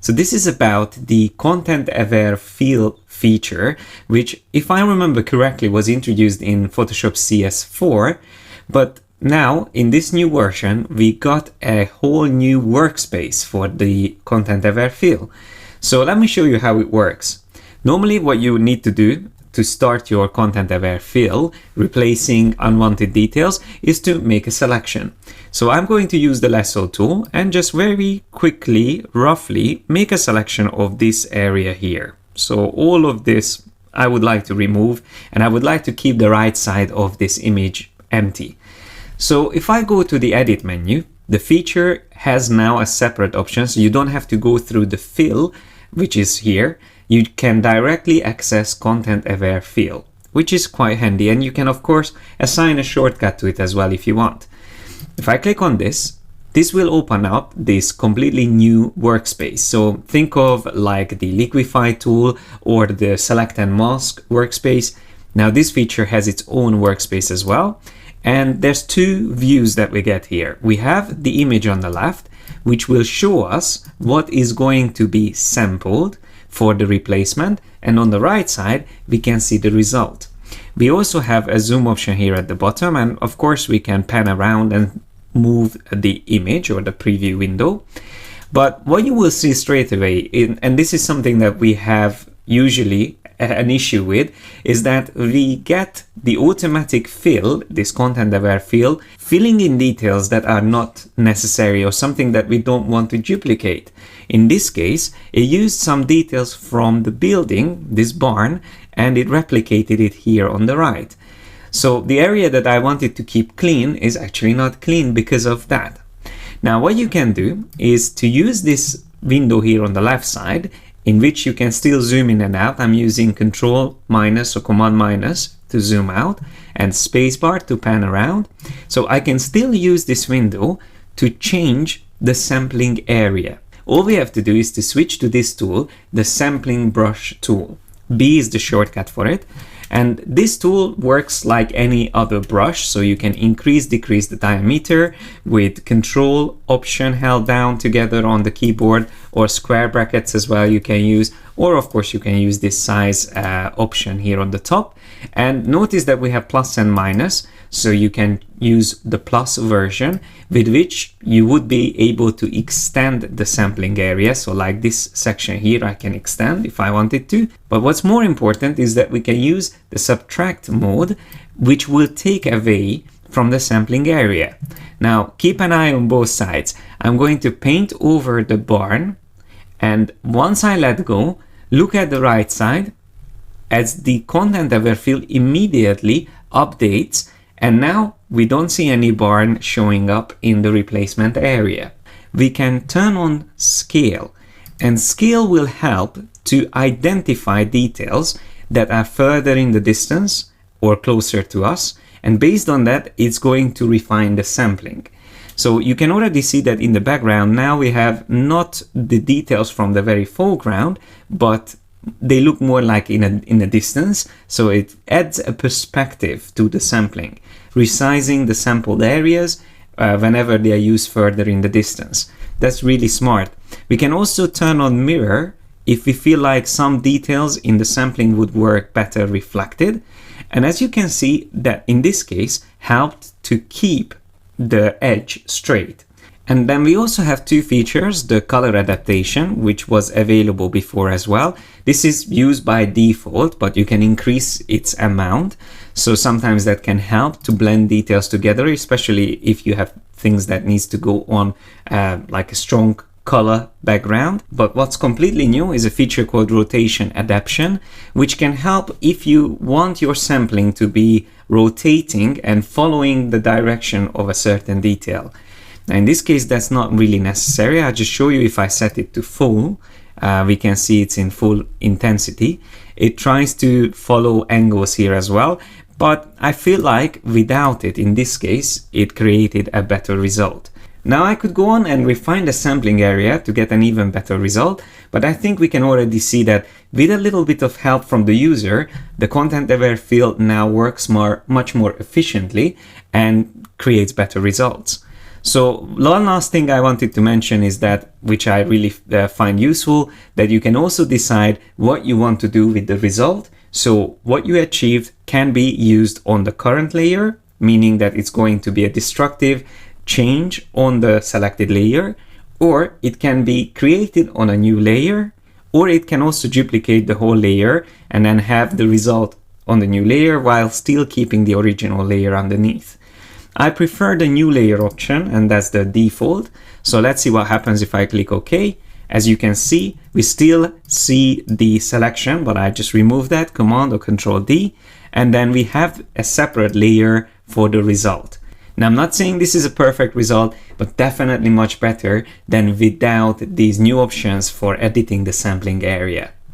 So this is about the content-aware fill feature, which, if I remember correctly, was introduced in Photoshop CS4, but now in this new version, we got a whole new workspace for the content-aware fill. So let me show you how it works. Normally what you need to do to start your content-aware fill, replacing unwanted details, is to make a selection. So I'm going to use the lasso tool and just very quickly, roughly, make a selection of this area here. So all of this I would like to remove, and I would like to keep the right side of this image empty. So if I go to the edit menu, the feature has now a separate option, so you don't have to go through the fill, which is here. You can directly access content-aware fill, which is quite handy, and you can of course assign a shortcut to it as well if you want. If I click on this, this will open up this completely new workspace. So think of like the liquify tool or the select and mask workspace. Now this feature has its own workspace as well, and there's two views that we get here. We have the image on the left, which will show us what is going to be sampled for the replacement, and on the right side we can see the result. We also have a zoom option here at the bottom, and of course we can pan around and move the image or the preview window. But what you will see straight away, and this is something that we have usually an issue with, is that we get the automatic fill, this content-aware fill, filling in details that are not necessary or something that we don't want to duplicate. In this case, it used some details from the building, this barn, and it replicated it here on the right. So the area that I wanted to keep clean is actually not clean because of that. Now what you can do is to use this window here on the left side, in which you can still zoom in and out. I'm using Control minus or Command minus to zoom out and spacebar to pan around. So I can still use this window to change the sampling area. All we have to do is to switch to this tool, the sampling brush tool. B is the shortcut for it. And this tool works like any other brush, so you can increase, decrease the diameter with Control Option held down together on the keyboard, or square brackets as well you can use, or of course you can use this size option here on the top. And notice that we have plus and minus, so you can use the plus version, with which you would be able to extend the sampling area. So like this section here I can extend if I wanted to. But what's more important is that we can use the subtract mode, which will take away from the sampling area. Now keep an eye on both sides. I'm going to paint over the barn, and once I let go, look at the right side as the content-aware fill immediately updates, and now we don't see any barn showing up in the replacement area. We can turn on scale, and scale will help to identify details that are further in the distance or closer to us, and based on that it's going to refine the sampling. So you can already see that in the background now we have not the details from the very foreground, but they look more like in a distance, so it adds a perspective to the sampling, resizing the sampled areas whenever they are used further in the distance. That's really smart. We can also turn on mirror if we feel like some details in the sampling would work better reflected, and as you can see, that in this case helped to keep the edge straight. And then we also have two features, the color adaptation, which was available before as well. This is used by default, but you can increase its amount. So sometimes that can help to blend details together, especially if you have things that needs to go on like a strong color background. But what's completely new is a feature called rotation adaptation, which can help if you want your sampling to be rotating and following the direction of a certain detail. Now in this case that's not really necessary. I'll just show you. If I set it to full, we can see it's in full intensity. It tries to follow angles here as well, but I feel like without it, in this case, it created a better result. Now I could go on and refine the sampling area to get an even better result, but I think we can already see that with a little bit of help from the user, the content-aware fill now works much more efficiently and creates better results. So one last thing I wanted to mention is that, which I really find useful, that you can also decide what you want to do with the result. So what you achieved can be used on the current layer, meaning that it's going to be a destructive change on the selected layer, or it can be created on a new layer, or it can also duplicate the whole layer and then have the result on the new layer while still keeping the original layer underneath. I prefer the new layer option, and that's the default. So let's see what happens if I click OK. As you can see, we still see the selection, but I just removed that, Command or Control D, and then we have a separate layer for the result. Now, I'm not saying this is a perfect result, but definitely much better than without these new options for editing the sampling area.